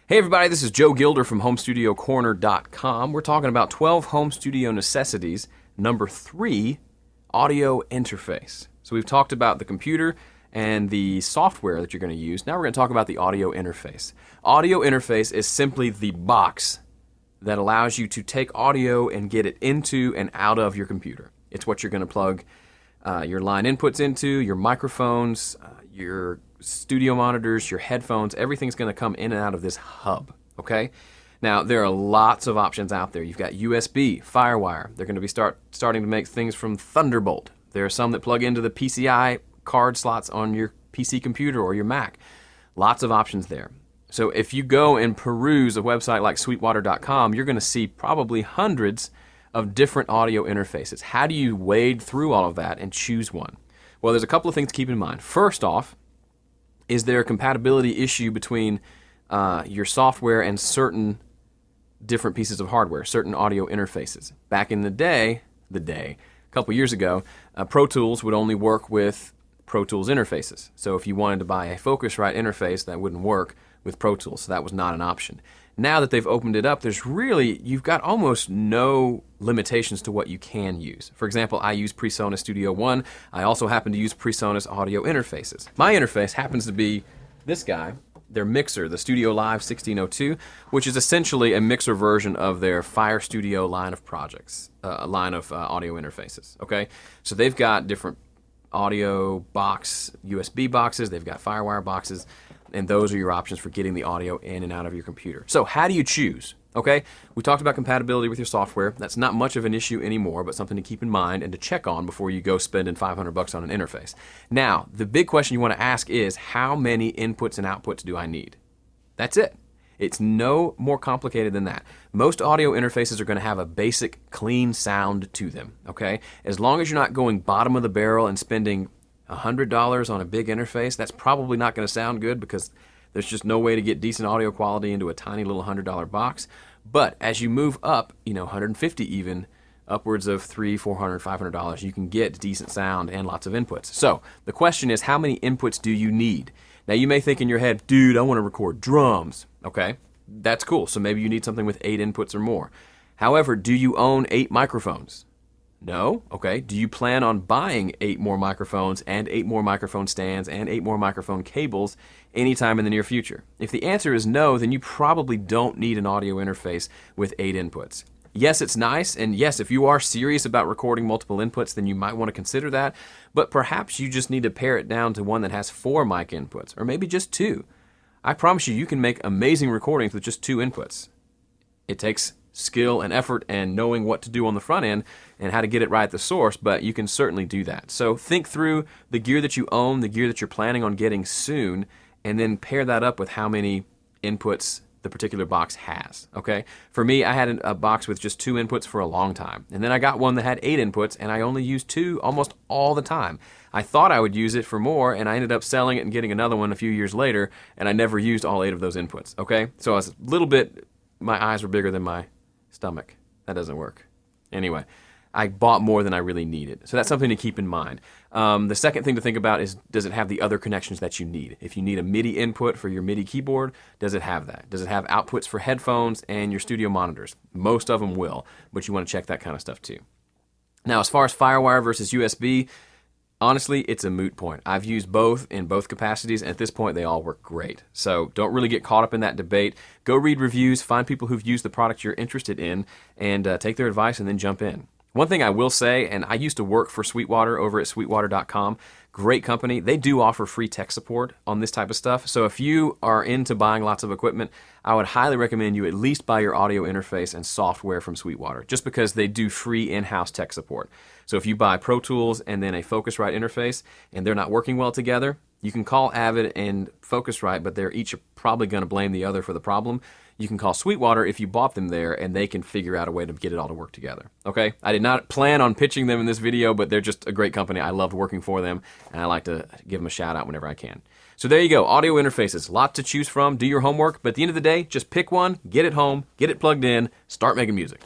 Hey everybody, this is Joe Gilder from HomeStudioCorner.com. We're talking about 12 home studio necessities. Number 3, audio interface. So we've talked about the computer and the software that you're going to use. Now we're going to talk about the audio interface. Audio interface is simply the box that allows you to take audio and get it into and out of your computer. It's what you're going to plug your line inputs into, your microphones, your studio monitors, your headphones. Everything's going to come in and out of this hub, okay? Now, there are lots of options out there. You've got USB, Firewire. They're going to be starting to make things from Thunderbolt. There are some that plug into the PCI card slots on your PC computer or your Mac. Lots of options there. So if you go and peruse a website like sweetwater.com, you're going to see probably hundreds of different audio interfaces. How do you wade through all of that and choose one? Well, there's a couple of things to keep in mind. First off, is there a compatibility issue between your software and certain different pieces of hardware, certain audio interfaces? Back in a couple years ago, Pro Tools would only work with Pro Tools interfaces. So if you wanted to buy a Focusrite interface, that wouldn't work with Pro Tools, so that was not an option. Now that they've opened it up, you've got almost no limitations to what you can use. For example, I use PreSonus Studio One. I also happen to use PreSonus audio interfaces. My interface happens to be this guy, their mixer, the Studio Live 1602, which is essentially a mixer version of their Fire Studio line of projects, line of audio interfaces, okay? So they've got different audio box, USB boxes, they've got Firewire boxes, and those are your options for getting the audio in and out of your computer. So how do you choose? Okay, we talked about compatibility with your software. That's not much of an issue anymore, but something to keep in mind and to check on before you go spending $500 on an interface. Now, the big question you want to ask is, how many inputs and outputs do I need? That's it. It's no more complicated than that. Most audio interfaces are going to have a basic, clean sound to them, okay? As long as you're not going bottom of the barrel and spending $100 on a big interface, that's probably not going to sound good because there's just no way to get decent audio quality into a tiny little $100 box. But as you move up, $150 even, upwards of $300, $400, $500, you can get decent sound and lots of inputs. So the question is, how many inputs do you need? Now you may think in your head, dude, I want to record drums. Okay, that's cool. So maybe you need something with 8 inputs or more. However, do you own 8 microphones? No? Okay. Do you plan on buying 8 more microphones and 8 more microphone stands and 8 more microphone cables anytime in the near future? If the answer is no, then you probably don't need an audio interface with 8 inputs. Yes, it's nice, and yes, if you are serious about recording multiple inputs, then you might want to consider that, but perhaps you just need to pare it down to one that has 4 mic inputs, or maybe just 2. I promise you can make amazing recordings with just 2 inputs. It takes skill and effort and knowing what to do on the front end and how to get it right at the source, but you can certainly do that. So think through the gear that you own, the gear that you're planning on getting soon, and then pair that up with how many inputs the particular box has, okay? For me, I had a box with just 2 inputs for a long time, and then I got one that had 8 inputs, and I only used 2 almost all the time. I thought I would use it for more, and I ended up selling it and getting another one a few years later, and I never used all 8 of those inputs, okay? So I was a little bit, my eyes were bigger than my stomach. That doesn't work. Anyway, I bought more than I really needed. So that's something to keep in mind. The second thing to think about is, does it have the other connections that you need? If you need a MIDI input for your MIDI keyboard, does it have that? Does it have outputs for headphones and your studio monitors? Most of them will, but you want to check that kind of stuff too. Now, as far as Firewire versus USB, honestly, it's a moot point. I've used both in both capacities, and at this point, they all work great. So don't really get caught up in that debate. Go read reviews, find people who've used the product you're interested in, and take their advice and then jump in. One thing I will say, and I used to work for Sweetwater over at sweetwater.com, great company. They do offer free tech support on this type of stuff. So if you are into buying lots of equipment, I would highly recommend you at least buy your audio interface and software from Sweetwater, just because they do free in-house tech support. So if you buy Pro Tools and then a Focusrite interface and they're not working well together, you can call Avid and Focusrite, but they're each probably going to blame the other for the problem. You can call Sweetwater if you bought them there, and they can figure out a way to get it all to work together. Okay? I did not plan on pitching them in this video, but they're just a great company. I loved working for them, and I like to give them a shout out whenever I can. So there you go, audio interfaces. Lot to choose from. Do your homework, but at the end of the day, just pick one, get it home, get it plugged in, start making music.